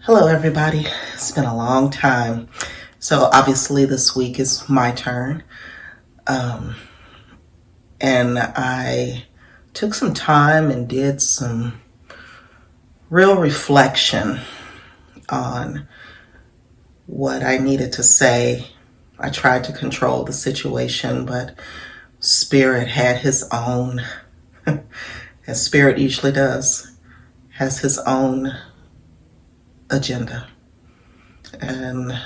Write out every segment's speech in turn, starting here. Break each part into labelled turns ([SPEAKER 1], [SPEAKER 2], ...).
[SPEAKER 1] Hello, everybody. It's been a long time. So obviously this week is my turn. And I took some time and did some real reflection on what I needed to say. I tried to control the situation, but Spirit had his own, as Spirit usually does, has his own agenda. And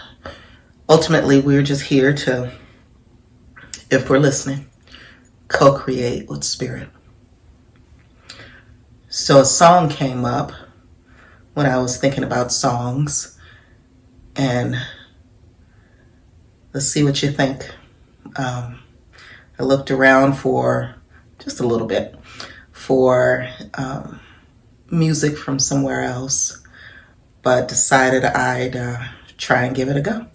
[SPEAKER 1] ultimately, we're just here to, if we're listening, co-create with Spirit. So a song came up when I was thinking about songs, and let's see what you think. I looked around for just a little bit for music from somewhere else, but decided I'd try and give it a go.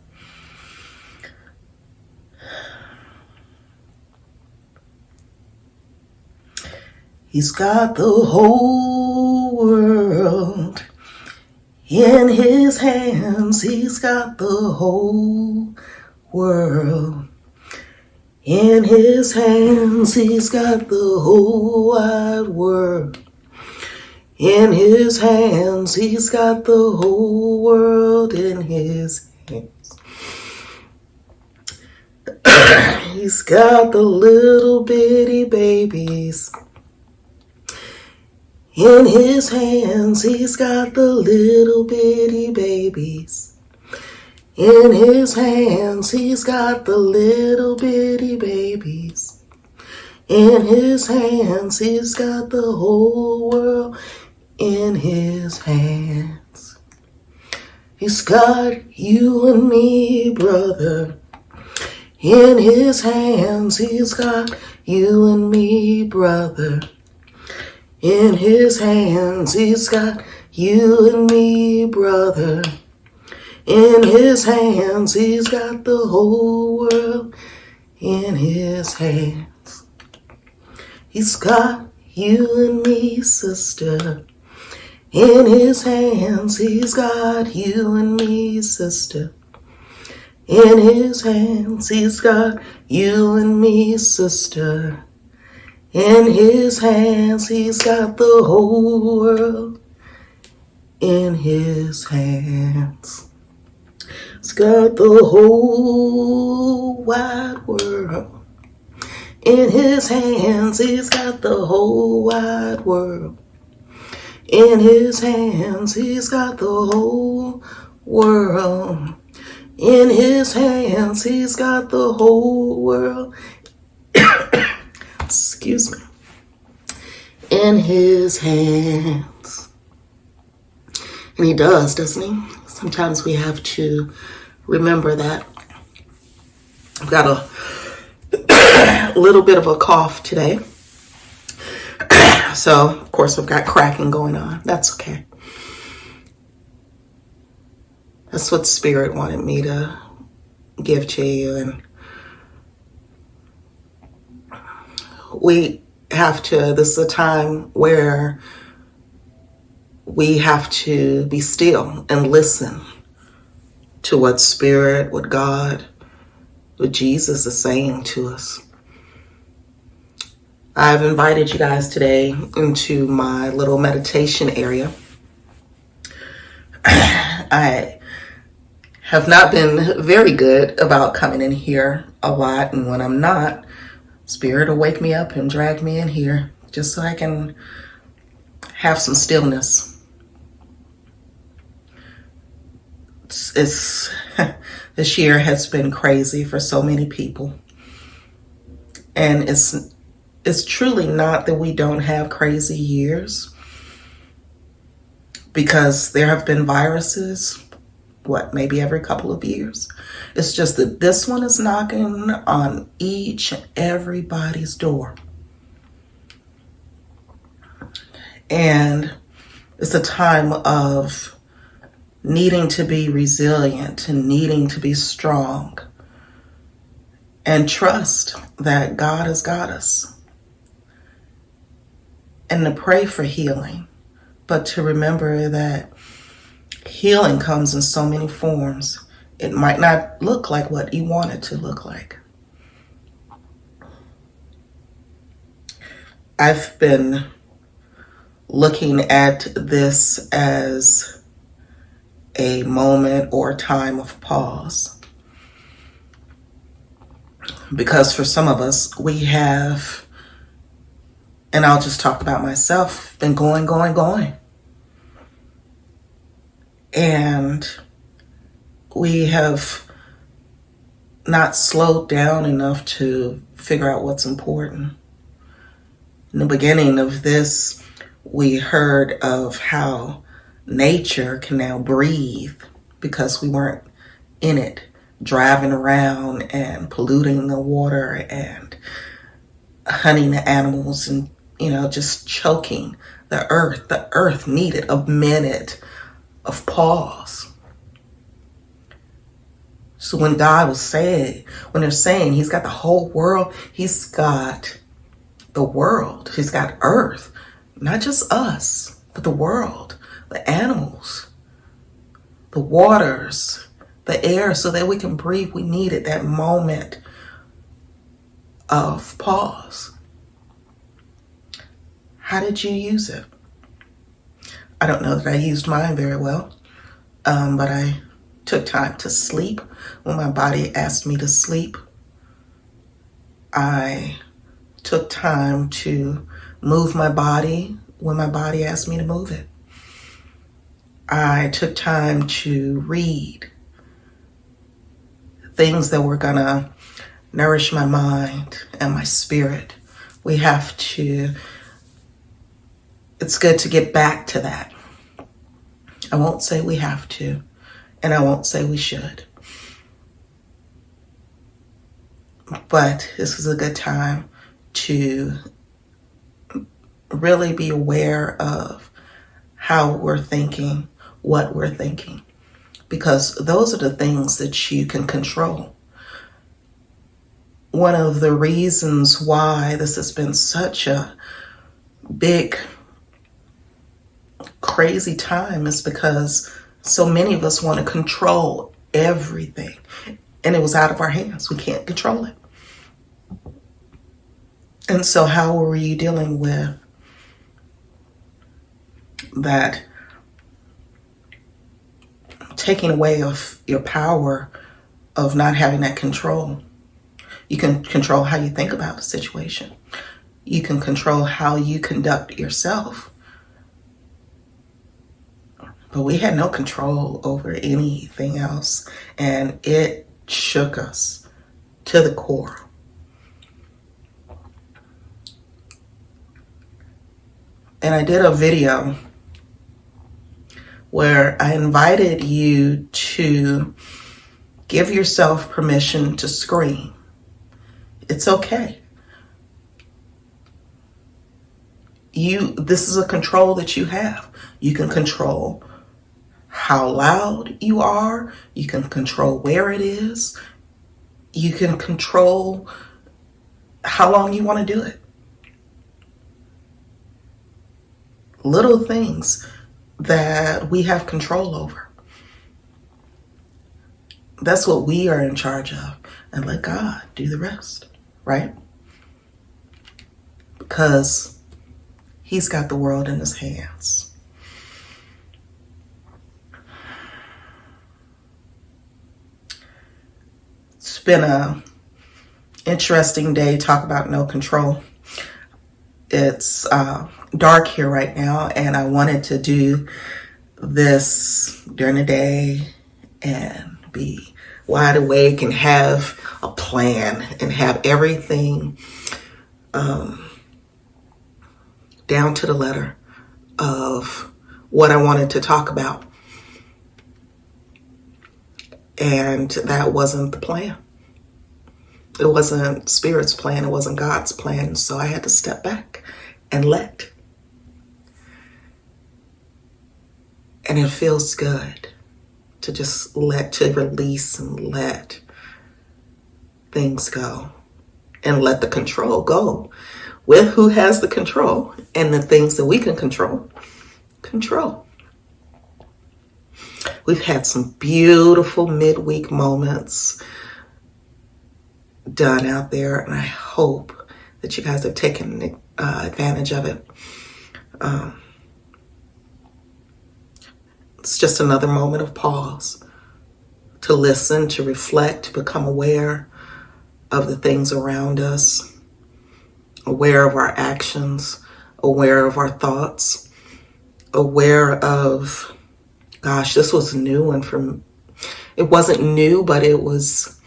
[SPEAKER 1] He's got the whole world in his hands. He's got the whole world in his hands. He's got the whole wide world in his hands. He's got the whole world in his hands. He's got the little bitty babies in his hands. He's got the little bitty babies in his hands. He's got the little bitty babies in his hands. He's got the whole world in his hands. He's got you and me, brother, in his hands. He's got you and me, brother, in his hands. He's got you and me, brother, in his hands. He's got the whole world in his hands. He's got you and me, sister, in his hands. He's got you and me, sister, in his hands. He's got you and me, sister, in his hands. He's got the whole world in his hands. He's got the whole wide world in his hands. He's got the whole wide world in his hands. He's got the whole world in his hands. He's got the whole world excuse me, in his hands. And he does, doesn't he? Sometimes we have to remember that. I've got a little bit of a cough today. So, of course, I've got cracking going on. That's okay. That's what Spirit wanted me to give to you. And we have to, this is a time where we have to be still and listen to what Spirit, what God, what Jesus is saying to us. I've invited you guys today into my little meditation area. I have not been very good about coming in here a lot, and when I'm not, Spirit will wake me up and drag me in here just so I can have some stillness. It's this year has been crazy for so many people, and it's truly not that we don't have crazy years, because there have been viruses, maybe every couple of years. It's just that this one is knocking on each and everybody's door. And it's a time of needing to be resilient and needing to be strong and trust that God has got us. And to pray for healing, but to remember that Healing comes in so many forms. It might not look like what you want it to look like. I've been looking at this as a moment or a time of pause. Because for some of us, we have, and I'll just talk about myself, been going. And we have not slowed down enough to figure out what's important. In the beginning of this, we heard of how nature can now breathe because we weren't in it, driving around and polluting the water and hunting the animals and, just choking the earth. The earth needed a minute of pause. So when God was saying, when they're saying he's got the whole world, he's got the world, he's got earth, not just us, but the world, the animals, the waters, the air, so that we can breathe. We needed that moment of pause. How did you use it? I don't know that I used mine very well, but I took time to sleep when my body asked me to sleep. I took time to move my body when my body asked me to move it. I took time to read things that were gonna nourish my mind and my spirit. It's good to get back to that. I won't say we have to, and I won't say we should. But this is a good time to really be aware of how we're thinking, what we're thinking, because those are the things that you can control. One of the reasons why this has been such a big, crazy time is because so many of us want to control everything, and it was out of our hands. We can't control it. And so how were you dealing with that taking away of your power of not having that control? You can control how you think about the situation. You can control how you conduct yourself. But we had no control over anything else, and it shook us to the core. And I did a video where I invited you to give yourself permission to scream. It's okay. This is a control that you have. You can control how loud you are. You can control where it is. You can control how long you want to do it. Little things that we have control over. That's what we are in charge of. And let God do the rest, right? Because he's got the world in his hands. It's been a interesting day. Talk about no control. It's dark here right now, and I wanted to do this during the day and be wide awake and have a plan and have everything down to the letter of what I wanted to talk about. And that wasn't the plan. It wasn't Spirit's plan. It wasn't God's plan. So I had to step back and let. And it feels good to just to release and let things go and let the control go with who has the control and the things that we can control. We've had some beautiful midweek moments done out there, and I hope that you guys have taken advantage of it. It's just another moment of pause to listen, to reflect, to become aware of the things around us, aware of our actions, aware of our thoughts, aware of, gosh, this was a new one for me. It wasn't new, but it was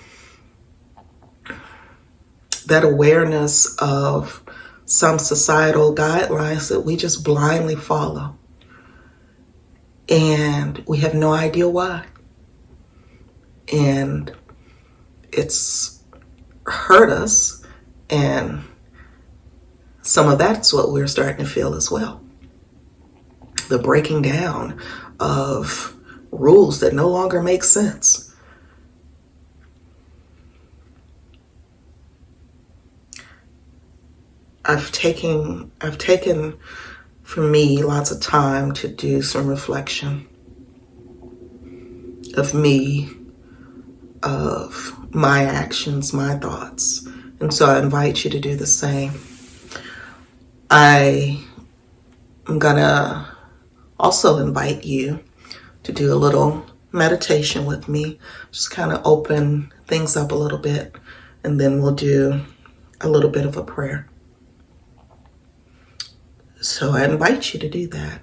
[SPEAKER 1] that awareness of some societal guidelines that we just blindly follow. And we have no idea why. And it's hurt us. And some of that's what we're starting to feel as well. The breaking down of rules that no longer make sense. I've taken for me lots of time to do some reflection of me, of my actions, my thoughts. And so I invite you to do the same. I am gonna also invite you to do a little meditation with me, just kind of open things up a little bit, and then we'll do a little bit of a prayer. So I invite you to do that.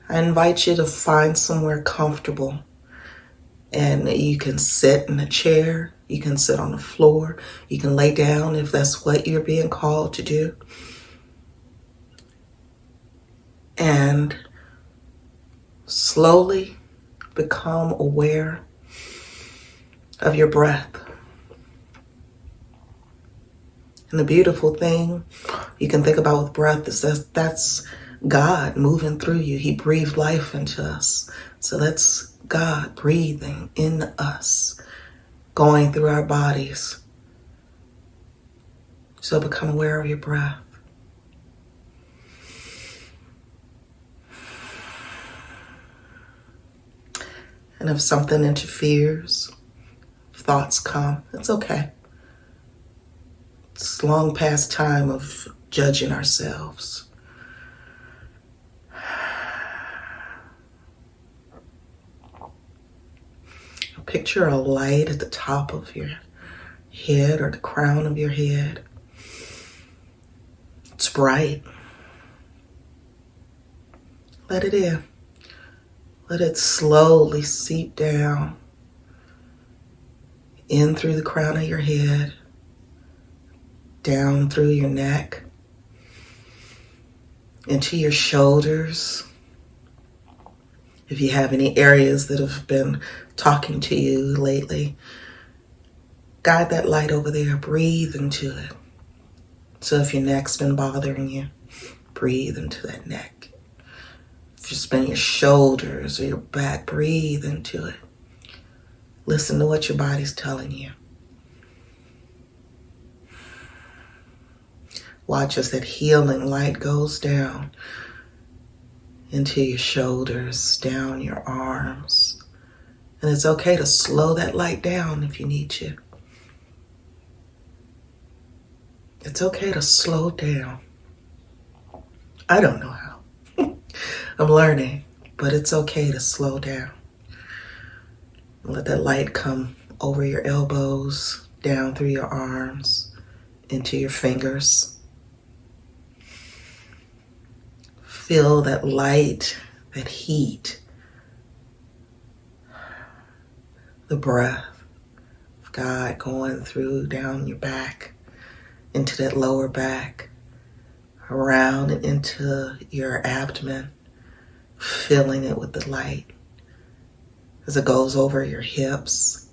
[SPEAKER 1] I invite you to find somewhere comfortable, and you can sit in a chair, you can sit on the floor, you can lay down if that's what you're being called to do. And slowly become aware of your breath. And the beautiful thing you can think about with breath is that that's God moving through you. He breathed life into us. So that's God breathing in us, going through our bodies. So become aware of your breath. And if something interferes, if thoughts come, it's okay. It's long past time of judging ourselves. Picture a light at the top of your head or the crown of your head. It's bright. Let it in. Let it slowly seep down in through the crown of your head, down through your neck, into your shoulders. If you have any areas that have been talking to you lately, guide that light over there, breathe into it. So if your neck's been bothering you, breathe into that neck. If it's been your shoulders or your back, breathe into it. Listen to what your body's telling you. Watch as that healing light goes down into your shoulders, down your arms. And it's okay to slow that light down if you need to. It's okay to slow down. I don't know how. I'm learning, but it's okay to slow down. Let that light come over your elbows, down through your arms, into your fingers. Feel that light, that heat, the breath of God going through down your back, into that lower back, around and into your abdomen, filling it with the light as it goes over your hips,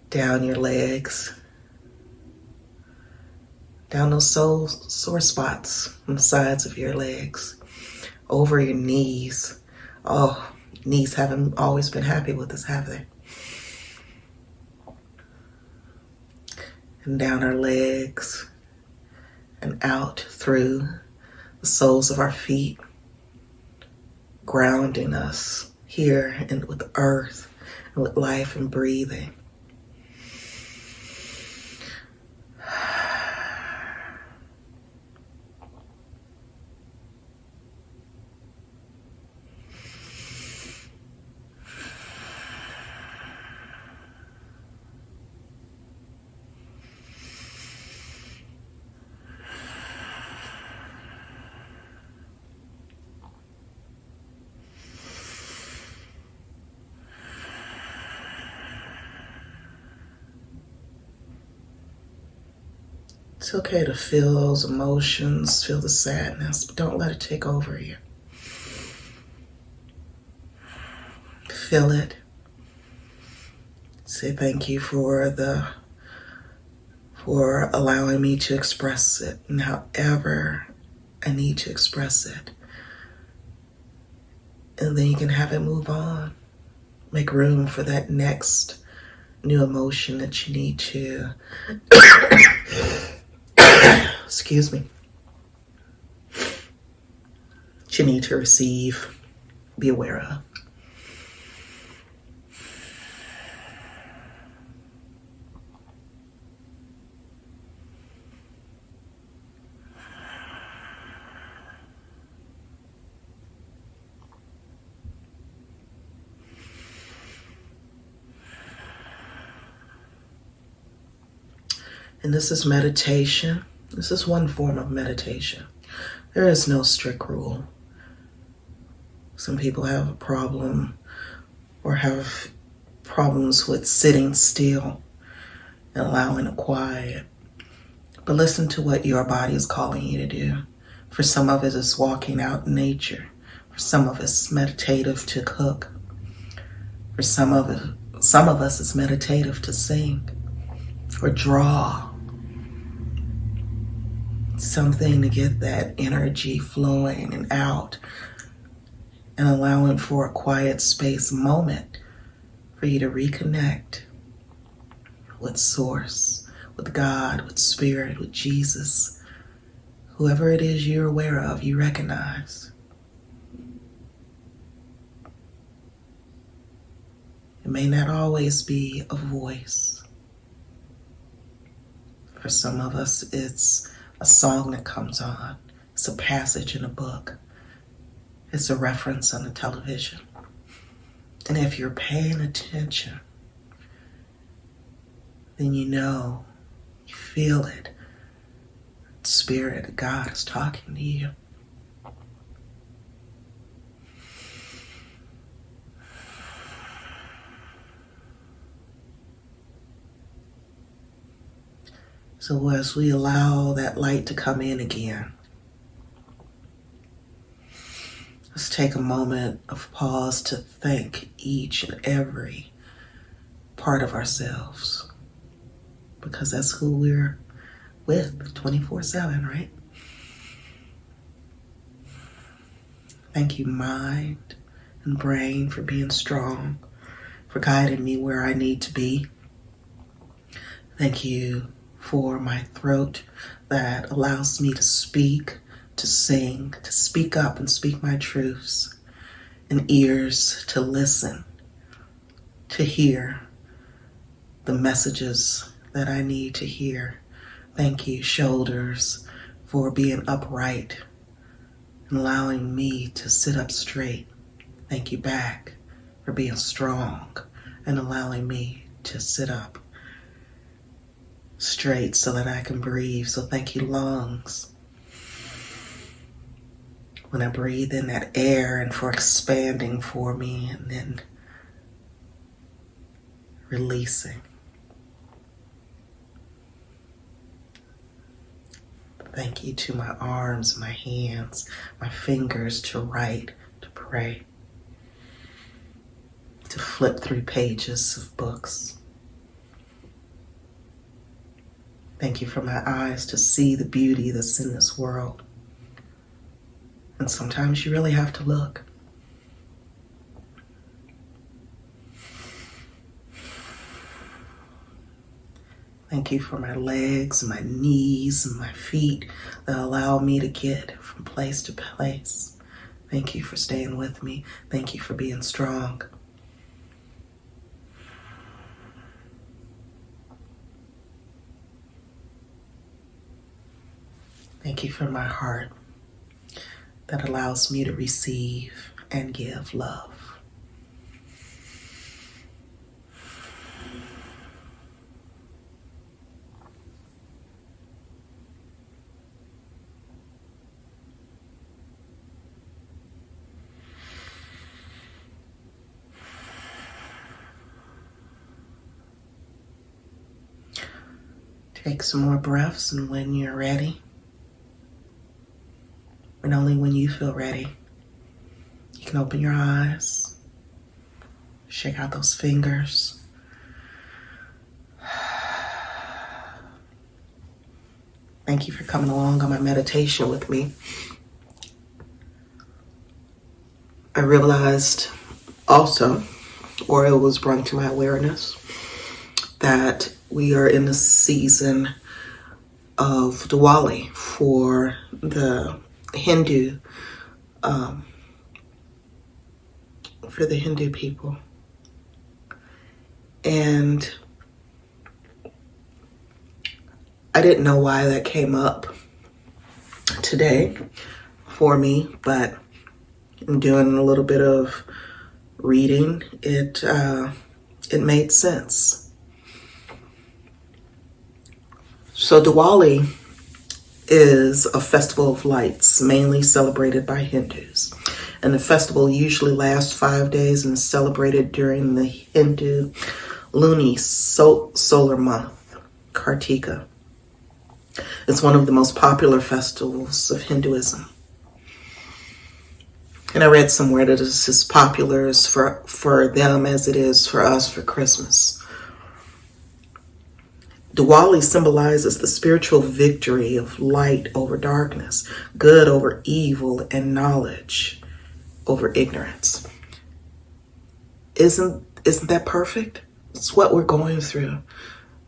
[SPEAKER 1] down your legs, down those sore spots on the sides of your legs, over your knees. Oh, knees haven't always been happy with us, have they? And down our legs and out through the soles of our feet, grounding us here and with the earth and with life and breathing. It's okay to feel those emotions, feel the sadness, but don't let it take over you. Feel it. Say thank you for allowing me to express it, and however I need to express it. And then you can have it move on. Make room for that next new emotion that you need to excuse me, that you need to receive, be aware of. And this is meditation. This is one form of meditation. There is no strict rule. Some people have a problem or have problems with sitting still and allowing it quiet. But listen to what your body is calling you to do. For some of it, it's walking out in nature. For some of us, it's meditative to cook. For some of us, it's meditative to sing or draw. Something to get that energy flowing and out and allowing for a quiet space moment for you to reconnect with Source, with God, with Spirit, with Jesus, whoever it is you're aware of, you recognize. It may not always be a voice. For some of us, it's a song that comes on. It's a passage in a book. It's a reference on the television. And if you're paying attention, then you know, you feel it. The Spirit of God is talking to you. So as we allow that light to come in again, let's take a moment of pause to thank each and every part of ourselves, because that's who we're with 24/7, right? Thank you, mind and brain, for being strong, for guiding me where I need to be. Thank you for my throat that allows me to speak, to sing, to speak up and speak my truths, and ears to listen, to hear the messages that I need to hear. Thank you, shoulders, for being upright and allowing me to sit up straight. Thank you, back, for being strong and allowing me to sit up straight so that I can breathe. So thank you, lungs, when I breathe in that air and for expanding for me and then releasing. Thank you to my arms, my hands, my fingers to write, to pray, to flip through pages of books. Thank you for my eyes to see the beauty that's in this world. And sometimes you really have to look. Thank you for my legs, my knees, and my feet that allow me to get from place to place. Thank you for staying with me. Thank you for being strong. Thank you for my heart that allows me to receive and give love. Take some more breaths, and when you're ready, and only when you feel ready, you can open your eyes, shake out those fingers. Thank you for coming along on my meditation with me. I realized also, or it was brought to my awareness, that we are in the season of Diwali for the Hindu people. And I didn't know why that came up today for me, but in doing a little bit of reading, it made sense. So Diwali is a festival of lights, mainly celebrated by Hindus. And the festival usually lasts 5 days and is celebrated during the Hindu Luni solar month, Kartika. It's one of the most popular festivals of Hinduism. And I read somewhere that it's as popular as for them as it is for us for Christmas. Diwali symbolizes the spiritual victory of light over darkness, good over evil, and knowledge over ignorance. Isn't that perfect? It's what we're going through.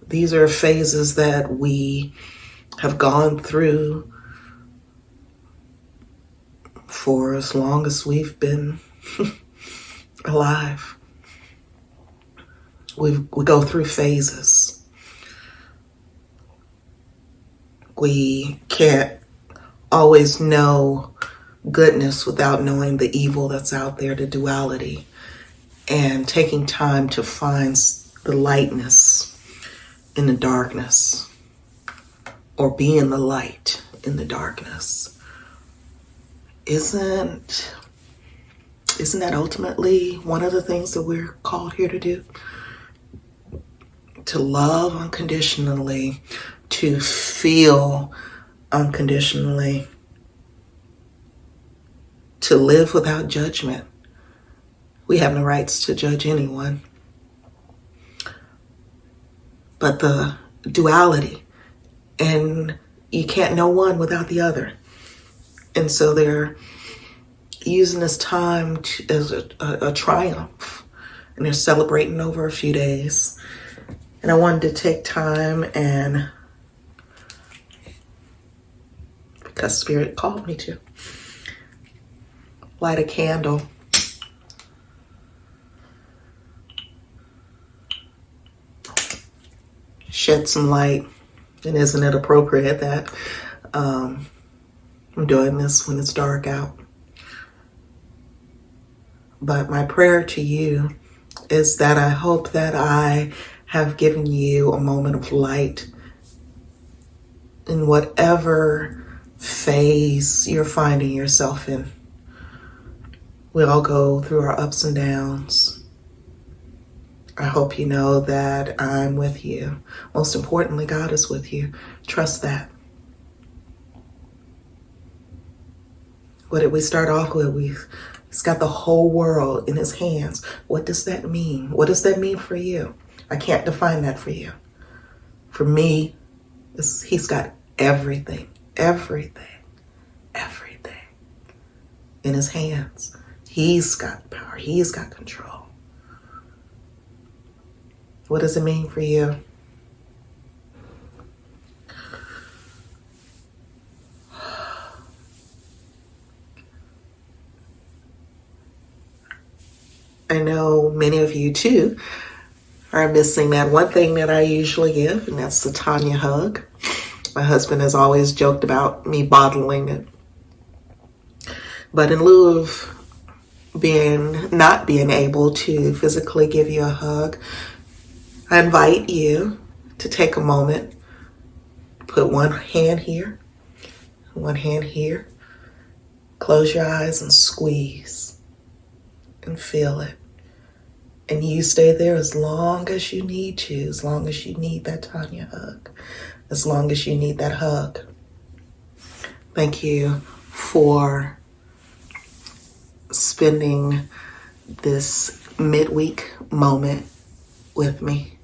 [SPEAKER 1] These are phases that we have gone through for as long as we've been alive. We go through phases. We can't always know goodness without knowing the evil that's out there, the duality, and taking time to find the lightness in the darkness, or being the light in the darkness. Isn't that ultimately one of the things that we're called here to do? To love unconditionally, to feel unconditionally, to live without judgment. We have no rights to judge anyone. But the duality, and you can't know one without the other. And so they're using this time as a triumph, and they're celebrating over a few days. And I wanted to take time, and because Spirit called me to, light a candle, shed some light. And isn't it appropriate that I'm doing this when it's dark out? But my prayer to you is that I hope that I have given you a moment of light in whatever phase you're finding yourself in. We all go through our ups and downs. I hope you know that I'm with you. Most importantly, God is with you. Trust that. What did we start off with? He's got the whole world in his hands. What does that mean? What does that mean for you? I can't define that for you. For me, he's got everything in his hands. He's got power. He's got control. What does it mean for you? I know many of you too are missing that one thing that I usually give, and that's the Tonya hug. My husband has always joked about me bottling it. But in lieu of not being able to physically give you a hug, I invite you to take a moment, put one hand here, close your eyes and squeeze and feel it. And you stay there as long as you need to, as long as you need that Tonya hug, as long as you need that hug. Thank you for spending this midweek moment with me.